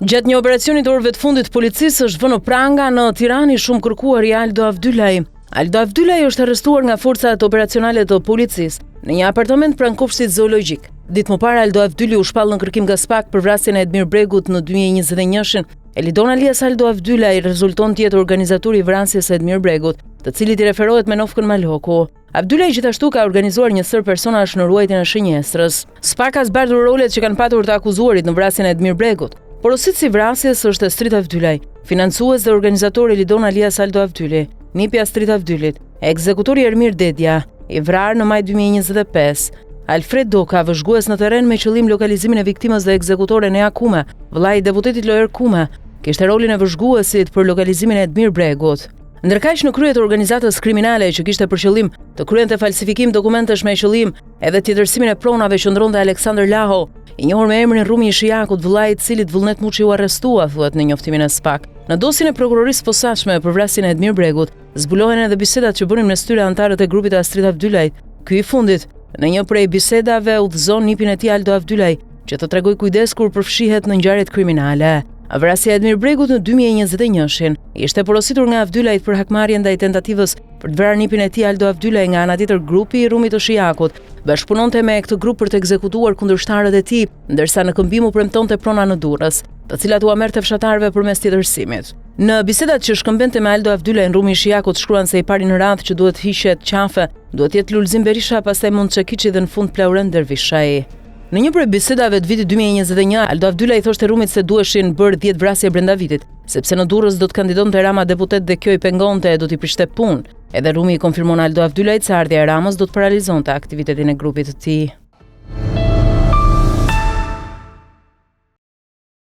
Gjatë një operacioni të orëve të fundit të policisë është vënë pranga në Tiranë i shumë kërkuar i Aldo Avdylaj. Aldo Avdylaj është arrestuar nga forcat operacionale të policisë në një apartament pranë kofshit zoologjik. Ditë më parë Aldo Avdylaj u shpall në kërkim nga SPAK për vrasjen e Edmir Bregut në 2021-shin. Elidon alias Aldo Avdylaj rezulton të jetë organizatori i vrasjes së Edmir Bregut, të cilit i referohet me Nofkën Maloku. Avdylaj gjithashtu ka organizuar një sër personash në ruajtjen e shënjestrës. SPAK ka zbardhur rolet që kanë patur të akuzuarit në vrasjen e Edmir Bregut. Porositësi i vrasjes është Street Avdylaj, financues dhe organizator Elidon alias Aldo Avdylaj, nipja Street Avdylit, ekzekutori Ermir Dedja, i vrarë në maj 2025. Alfred Doka, vëzhgues në terren me qëllim lokalizimin e viktimës dhe ekzekutore Nea Kuma, vëllai i deputetit Loer Kuma, kishte rolin e vëzhguesit për lokalizimin e Edmir Bregut. Ndërkaq në krye të organizatës kriminale që kishte për qëllim të kryente falsifikim dokumentesh me qëllim edhe tjetërsimin e pronave qëndronte Aleksandër Laho, i njohur me emrin Rumi i Shijakut, vëllai i cilit Vullnet Muçi u arrestua, thuhet në njoftimin e SPAK. Në dosjen e prokurorisë posaçme për vrasjen e Edmir Bregut, zbulohen edhe bisedat që bënin mes tyre anëtarët e grupit të Astrid Avdylajt. Ky i fundit, në një prej bisedave udhëzon nipin e tij Aldo Avdylaj, që të tregoj kujdes kur përfshihet në ngjarjet kriminale. Vrasja e Edmir Bregut në 2021-shin ishte porositur nga Avdylajt për hakmarrje ndaj tentativës për të vrarë nipin e tij Aldo Avdylaj. Nga ana tjetër, grupi i Rumit të Shijakut bashkëpunonte me këtë grup për të ekzekutuar kundërshtarët e tij, ndërsa në këmbim u premtonte prona në Durrës, të cilat u merrte fshatarëve përmes tjetërsimit. Në bisedat që shkëmbente me Aldo Avdylaj, Rumi i Shijakut shkruan se i pari në radhë që duhet hiqet qafe, duhet jetë Lulzim Berisha, pastaj Mund Çekiçi dhe në fund Plauren Dervishaj. Në një prej bisedave të vitit 2021, Aldo Avdylaj thoshte Rumit se duheshin bërë 10 vrasje brenda vitit, sepse në Durrës do të kandidonte Rama deputet dhe kjo i pengonte, do t'i prishte punë. Edhe Rumi i konfirmon Aldo Avdylajt se ardhja e Ramës do të paralizonte aktivitetin e grupit të tij.